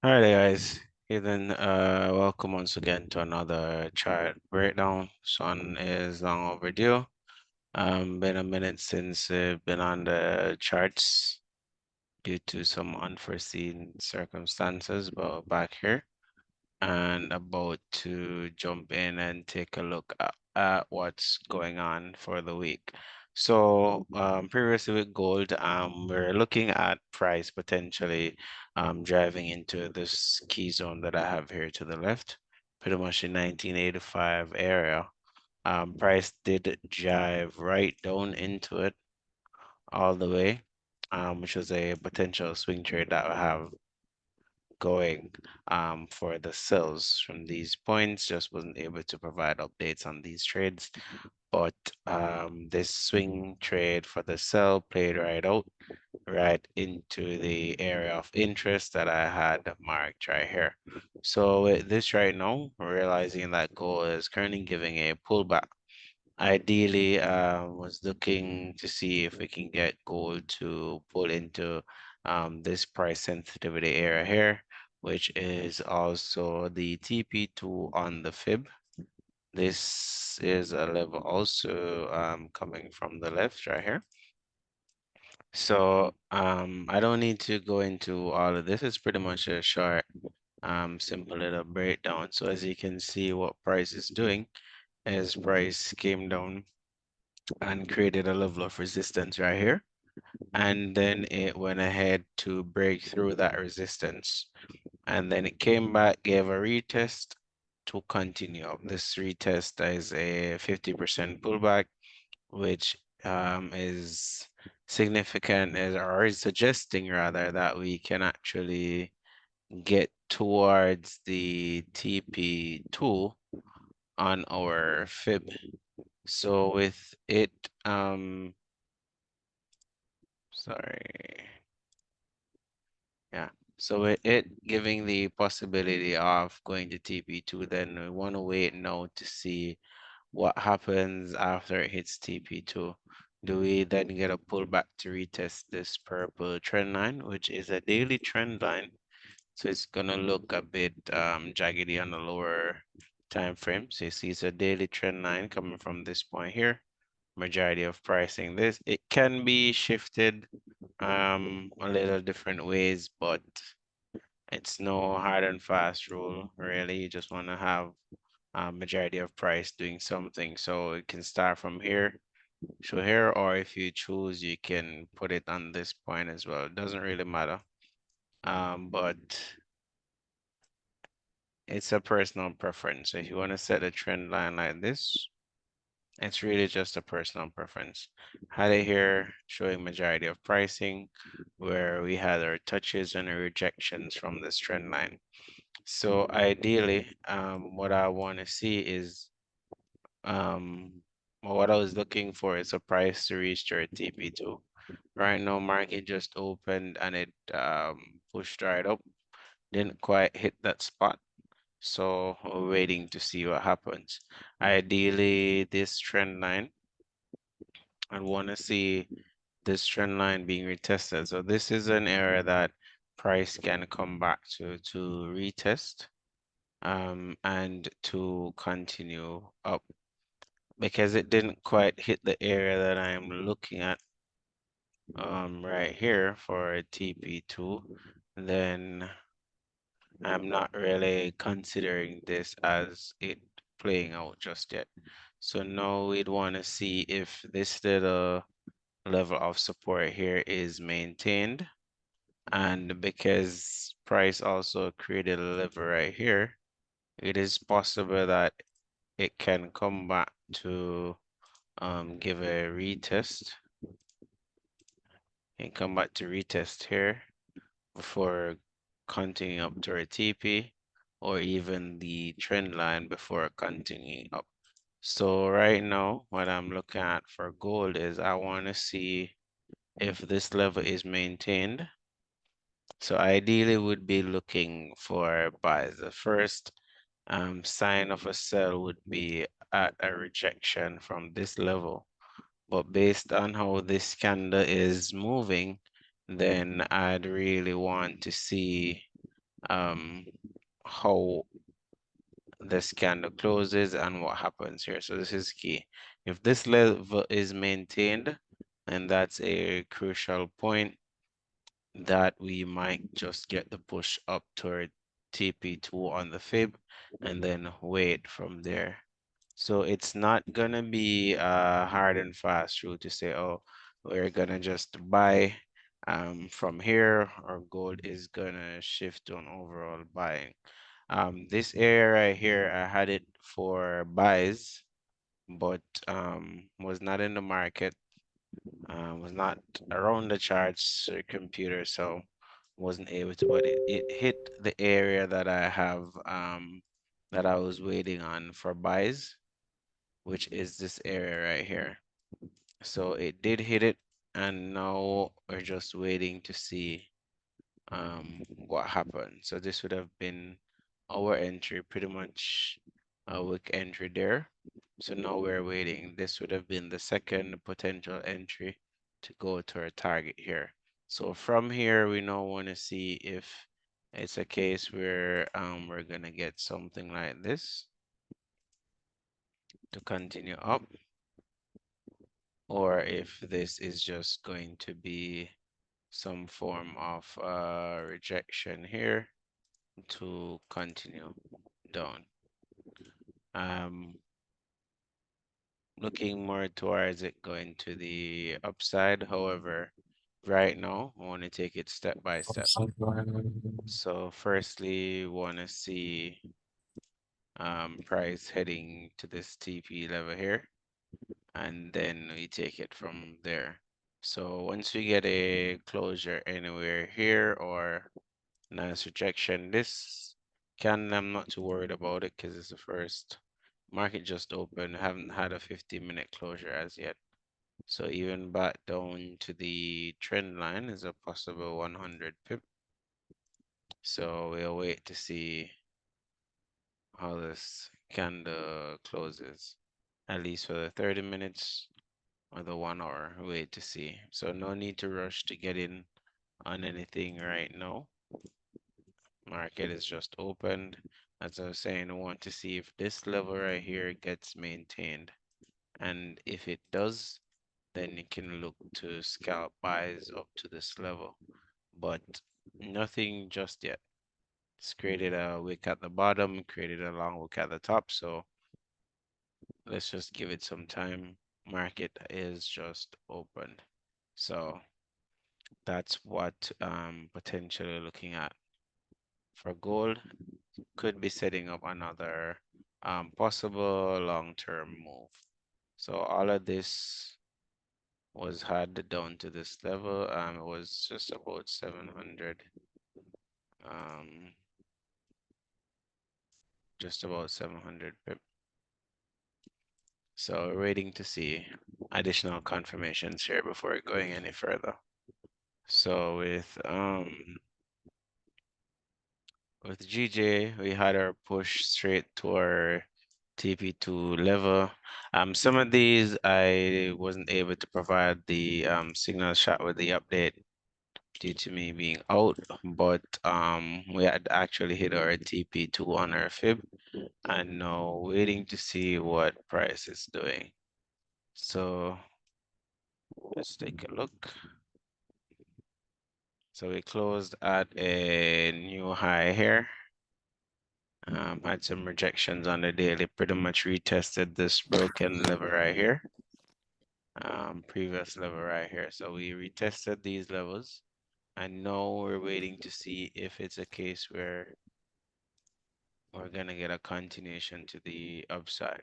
All right, guys. Okay, then, welcome once again to another chart breakdown. This one is long overdue. Been a minute since we've been on the charts due to some unforeseen circumstances, but back here and about to jump in and take a look at what's going on for the week. So, previously with gold, we're looking at price potentially driving into this key zone that I have here to the left, pretty much the 1985 area. Price did drive right down into it all the way, which was a potential swing trade that I have going for the sells from these points. Just wasn't able to provide updates on these trades, but this swing trade for the sell played right out, right into the area of interest that I had marked right here. So with this right now, realizing that gold is currently giving a pullback. Ideally, was looking to see if we can get gold to pull into this price sensitivity area here, which is also the TP2 on the fib. This is a level also coming from the left right here. So I don't need to go into all of this. It's pretty much a short, simple little breakdown. So as you can see, what price is doing is price came down and created a level of resistance right here. And then it went ahead to break through that resistance. And then it came back, gave a retest to continue up. This retest is a 50% pullback, which is significant or is suggesting rather that we can actually get towards the TP2 on our fib. So with it, sorry. Yeah. So with it giving the possibility of going to TP2, then we want to wait now to see what happens after it hits TP2. Do we then get a pullback to retest this purple trend line, which is a daily trend line? So it's gonna look a bit jaggedy on the lower time frame. So you see it's a daily trend line coming from this point here. Majority of pricing this. It can be shifted a little different ways, but it's no hard and fast rule, really. You just want to have a majority of price doing something. So it can start from here, show here, or if you choose, you can put it on this point as well. It doesn't really matter. But it's a personal preference. So if you want to set a trend line like this, it's really just a personal preference. Had it here showing majority of pricing, where we had our touches and our rejections from this trend line. So ideally, what I want to see is well, what I was looking for is a price to reach your TP2. Right now, market just opened and it pushed right up, didn't quite hit that spot. So we're waiting to see what happens. Ideally, this trend line, I want to see this trend line being retested. So this is an area that price can come back to retest and to continue up because it didn't quite hit the area that I'm looking at right here for a TP2, then I'm not really considering this as it playing out just yet. So now we'd want to see if this little level of support here is maintained. And because price also created a level right here, it is possible that it can come back to give a retest and come back to retest here before continuing up to a TP or even the trend line before continuing up. So right now, what I'm looking at for gold is I want to see if this level is maintained. So ideally would be looking for buys. The first sign of a sell would be at a rejection from this level. But based on how this candle is moving, then I'd really want to see um, how this candle closes and what happens here. So this is key. If this level is maintained, and that's a crucial point that we might just get the push up toward TP2 on the fib and then wait from there. So it's not gonna be a hard and fast rule to say, oh, we're gonna just buy from here, or gold is gonna shift to an overall buying. This area right here, I had it for buys, but was not in the market, was not around the charts or computer, so wasn't able to, but it hit the area that I have that I was waiting on for buys, which is this area right here. So it did hit it, and now we're just waiting to see what happened. So this would have been our entry, pretty much a weak entry there. So now we're waiting. This would have been the second potential entry to go to our target here. So from here, we now want to see if it's a case where we're gonna get something like this to continue up, or if this is just going to be some form of rejection here to continue down. Um, Looking more towards it going to the upside. However, right now, I want to take it step by step. So firstly, want to see price heading to this TP level here, and then we take it from there. So once we get a closure anywhere here or nice rejection, this can, I'm not too worried about it because it's the first market just opened, haven't had a 15-minute closure as yet. So even back down to the trend line is a possible 100 pip. So we'll wait to see how this candle closes, at least for the 30 minutes or the 1 hour. Wait to see. So no need to rush to get in on anything right now. Market is just opened. As I was saying, I want to see if this level right here gets maintained. And if it does, then you can look to scalp buys up to this level. But nothing just yet. It's created a wick at the bottom, created a long wick at the top. So let's just give it some time. Market is just opened. So that's what potentially looking at for gold. Could be setting up another possible long-term move. So all of this was had down to this level. It was just about 700, um, just about 700 pip. So waiting to see additional confirmations here before going any further. So with GJ, we had our push straight to our TP2 level. Some of these I wasn't able to provide the signal shot with the update due to me being out, but we had actually hit our TP2 on our fib, and now waiting to see what price is doing. So let's take a look. So we closed at a new high here. Had some rejections on the daily, pretty much retested this broken level right here. Previous level right here. So we retested these levels, and now we're waiting to see if it's a case where we're gonna get a continuation to the upside.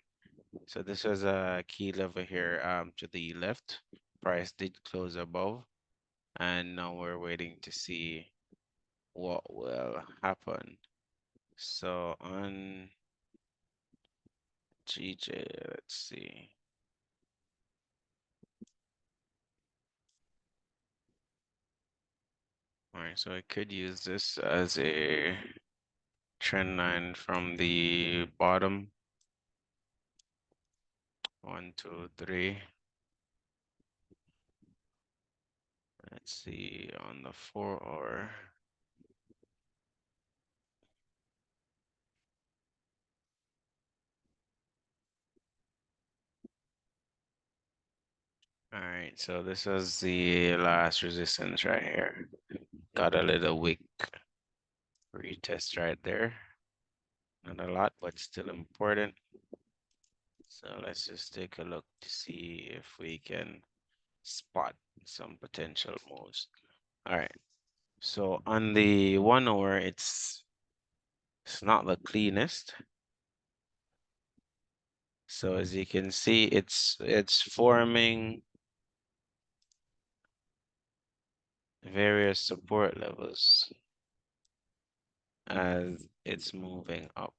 So this was a key level here to the left. Price did close above, and now we're waiting to see what will happen. So on GJ, let's see. All right, so I could use this as a trend line from the bottom. 1, 2, 3. Let's see on the 4 hour. right, so this was the last resistance right here. Got a little wick retest right there. Not a lot, but still important. So let's just take a look to see if we can spot some potential moves. All right. So on the 1 hour, it's not the cleanest. So as you can see, it's forming various support levels as it's moving up.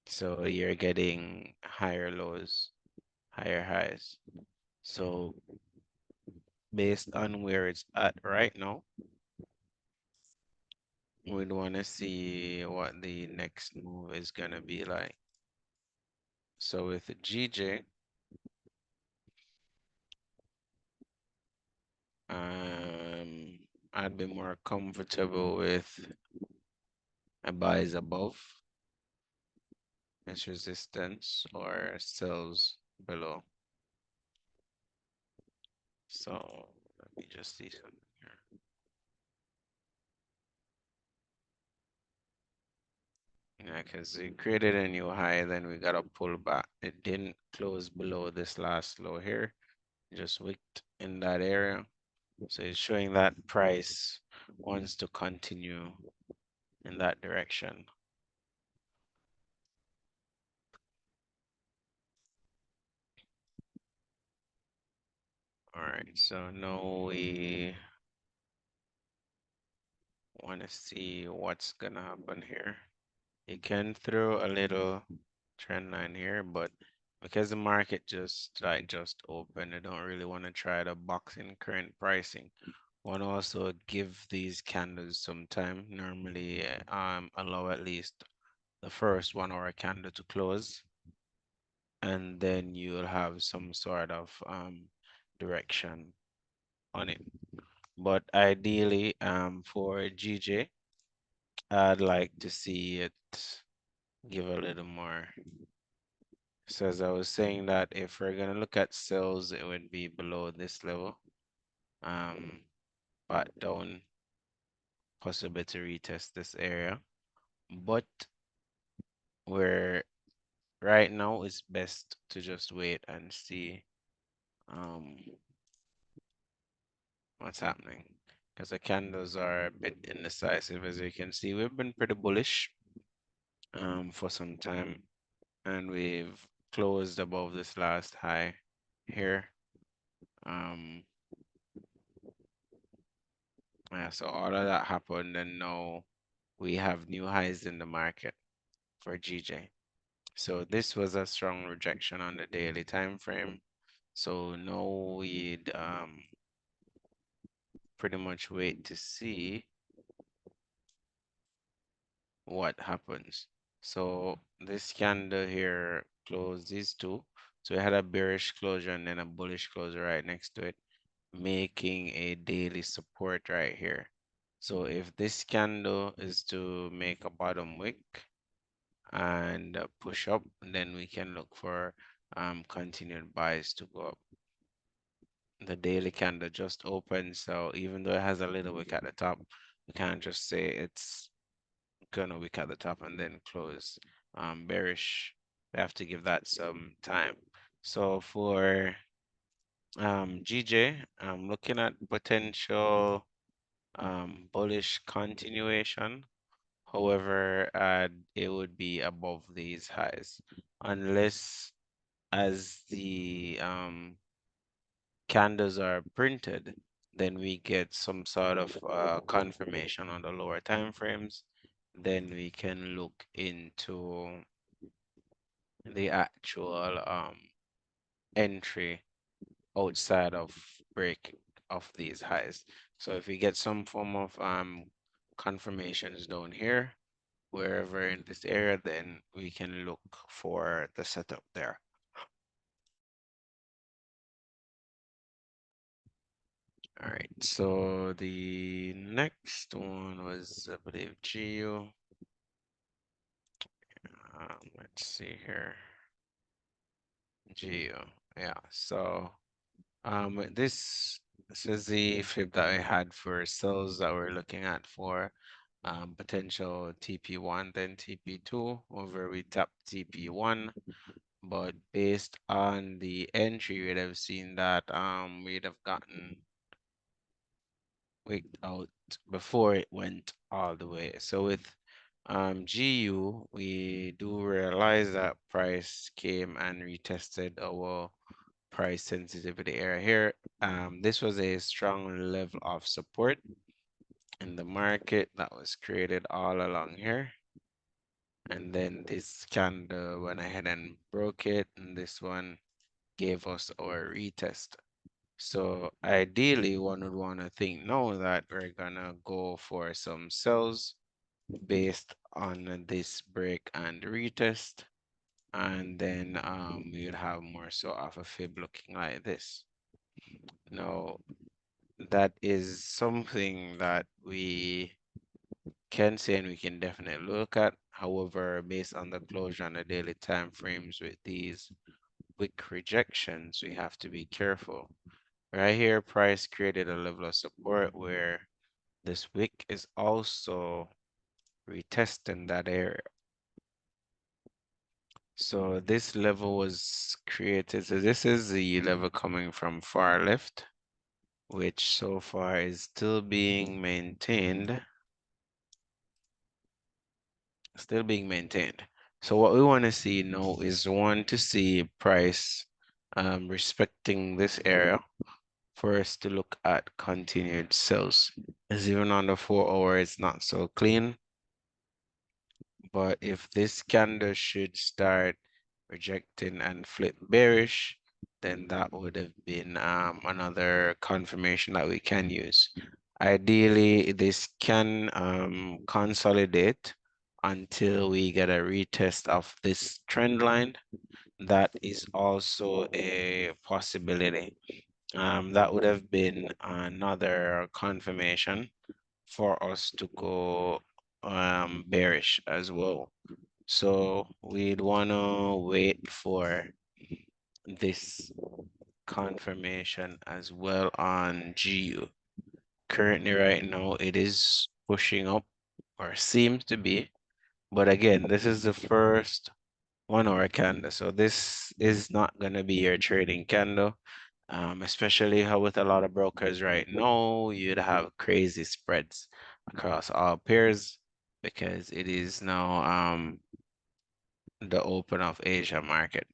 So you're getting higher lows, higher highs. So based on where it's at right now, we'd want to see what the next move is gonna be like. So with GJ, I'd be more comfortable with a buys above its resistance or sells below. So let me just see something here. Yeah, because it created a new high, then we got to pull back. It didn't close below this last low here, just wicked in that area. So it's showing that price wants to continue in that direction. All right, so now we want to see what's gonna happen here. You can throw a little trend line here, but because the market just opened, I don't really want to try to box in current pricing. Want to also give these candles some time. Normally, allow at least the first 1 hour candle to close, and then you'll have some sort of direction on it. But ideally, for GJ, I'd like to see it give a little more. So as I was saying that if we're gonna look at sales, it would be below this level. Um, but down, possibly to retest this area. But where right now it's best to just wait and see um what's happening. Because the candles are a bit indecisive, as you can see. We've been pretty bullish for some time, and we've closed above this last high here. Um, yeah, so all of that happened, and now we have new highs in the market for GJ. So this was a strong rejection on the daily time frame. So now we'd pretty much wait to see what happens. So this candle here closed these two. So we had a bearish closure and then a bullish closure right next to it, making a daily support right here. So if this candle is to make a bottom wick and push up, then we can look for continued buys to go up. The daily candle just opened, so even though it has a little wick at the top, we can't just say it's gonna wick at the top and then close bearish. We have to give that some time. So for GJ, I'm looking at potential bullish continuation. However, it would be above these highs unless as the candles are printed, then we get some sort of confirmation on the lower time frames. Then we can look into the actual entry outside of break of these highs. So if we get some form of confirmations down here, wherever in this area, then we can look for the setup there. All right, so the next one was, I believe, Geo. Let's see here. Geo, yeah. So This is the flip that I had for cells that we're looking at for potential TP1, then TP2, over we tap TP1, but based on the entry, we'd have seen that we'd have gotten wicked out before it went all the way. So with GU, we do realize that price came and retested our price sensitivity area here. This was a strong level of support in the market that was created all along here. And then this candle went ahead and broke it, and this one gave us our retest. So ideally, one would want to think now that we're gonna go for some sells based on this break and retest, and then we would have more so of a fib looking like this. Now, that is something that we can say and we can definitely look at. However, based on the closure on the daily time frames with these wick rejections, we have to be careful. Right here, price created a level of support where this wick is also retesting that area. So this level was created. So this is the level coming from far left, which so far is still being maintained. Still being maintained. So what we want to see now is one to see price respecting this area for us to look at continued sells. As even on the 4 hour, it's not so clean. But if this candle should start rejecting and flip bearish, then that would have been another confirmation that we can use. Ideally, this can consolidate until we get a retest of this trend line. That is also a possibility. That would have been another confirmation for us to go bearish as well. So we'd want to wait for this confirmation as well on GU. Currently, right now, it is pushing up or seems to be. But again, this is the first 1 hour candle. So this is not going to be your trading candle, especially how with a lot of brokers right now, you'd have crazy spreads across all pairs because it is now the open of Asia market.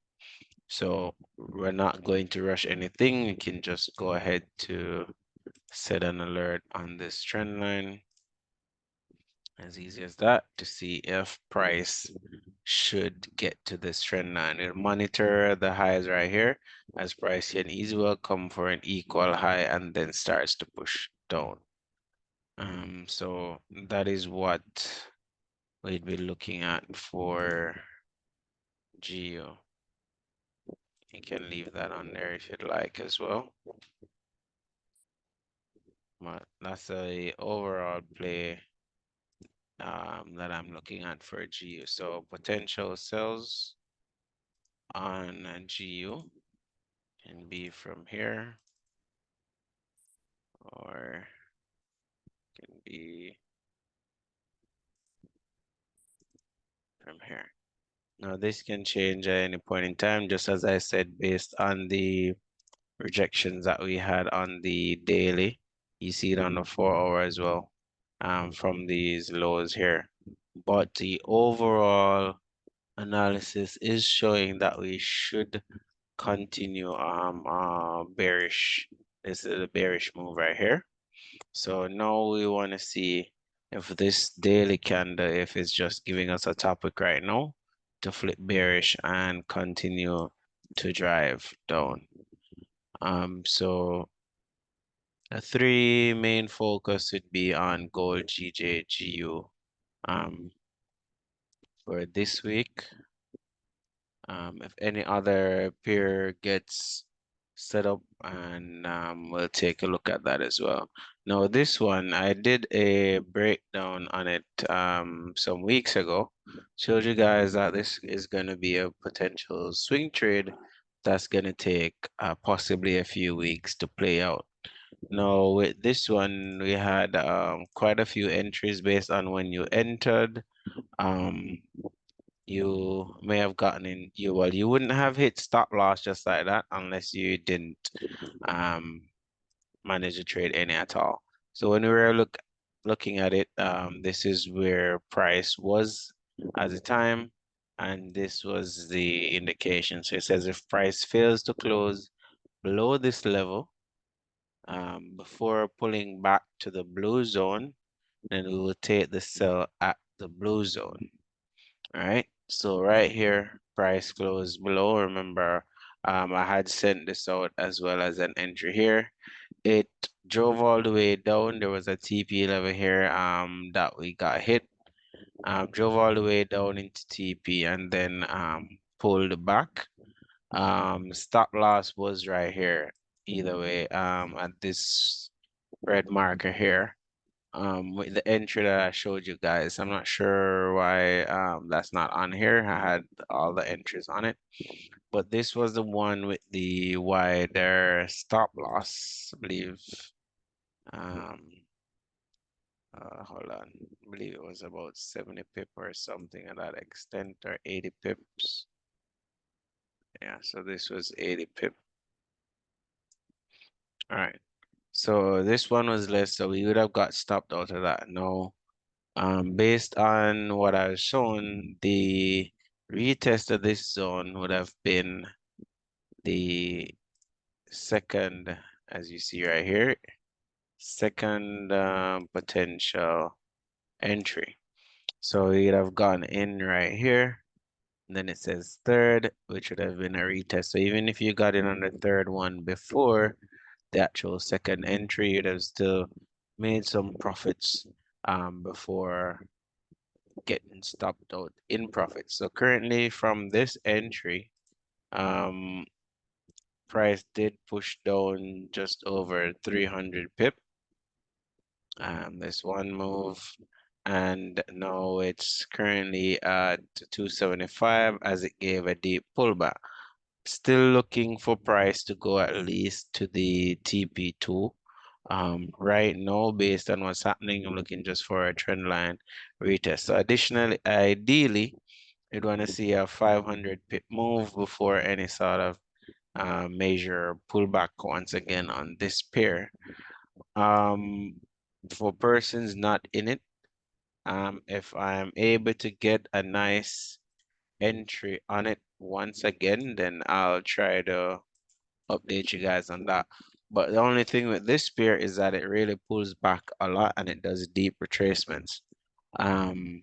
So we're not going to rush anything. We can just go ahead to set an alert on this trend line. As easy as that to see if price should get to this trend line. It'll monitor the highs right here as price can easily well come for an equal high and then starts to push down. So that is what we'd be looking at for Geo. You can leave that on there if you'd like as well. But that's a overall play that I'm looking at for GU. So potential sells on GU can be from here or can be from here. Now this can change at any point in time, just as I said, based on the rejections that we had on the daily. You see it on the 4 hour as well, from these lows here. But the overall analysis is showing that we should continue bearish. This is a bearish move right here. So now we want to see if this daily candle, if it's just giving us a topic right now to flip bearish and continue to drive down. So the three main focus would be on gold, GJ, GU for this week. If any other pair gets set up, and we'll take a look at that as well. Now, this one, I did a breakdown on it some weeks ago. Showed you guys that this is going to be a potential swing trade that's gonna take possibly a few weeks to play out. Now with this one, we had quite a few entries based on when you entered. Um, you may have gotten in you well, you wouldn't have hit stop loss just like that unless you didn't um manage to trade any at all. So when we were looking at it, this is where price was at the time, and this was the indication. So it says if price fails to close below this level, before pulling back to the blue zone, then we will take the sell at the blue zone. All right. So right here, price closed below. Remember, I had sent this out as well as an entry here. It drove all the way down. There was a TP level here that we got hit. Drove all the way down into TP and then pulled back. Stop loss was right here. Either way, at this red marker here. With the entry that I showed you guys. I'm not sure why that's not on here. I had all the entries on it. But this was the one with the wider stop loss, I believe. Um, hold on. I believe it was about 70 pip or something of that extent, or 80 pips. Yeah, so this was 80 pip. All right. So this one was less, so we would have got stopped out of that. No. Based on what I've shown, the retest of this zone would have been the second, as you see right here, second potential entry. So we'd have gone in right here. And then it says third, which would have been a retest. So even if you got in on the third one before the actual second entry, you'd have still made some profits before getting stopped out in profit. So currently from this entry, um, price did push down just over 300 pip. This one move, and now it's currently at 275 as it gave a deep pullback. Still looking for price to go at least to the TP2. Right now, based on what's happening, I'm looking just for a trend line retest. So additionally, ideally, you'd want to see a 500 pip move before any sort of major pullback once again on this pair. Um, for persons not in it, if I'm able to get a nice entry on it once again, then I'll try to update you guys on that. But the only thing with this pair is that it really pulls back a lot and it does deep retracements. Um,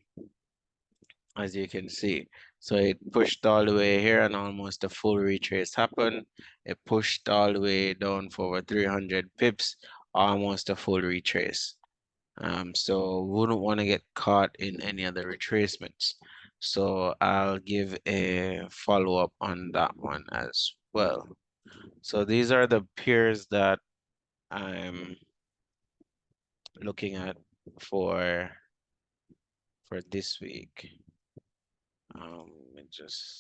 as you can see. So it pushed all the way here and almost a full retrace happened. It pushed all the way down for over 300 pips, almost a full retrace. So wouldn't want to get caught in any other retracements. So I'll give a follow-up on that one as well. So these are the pairs that I'm looking at for this week. Just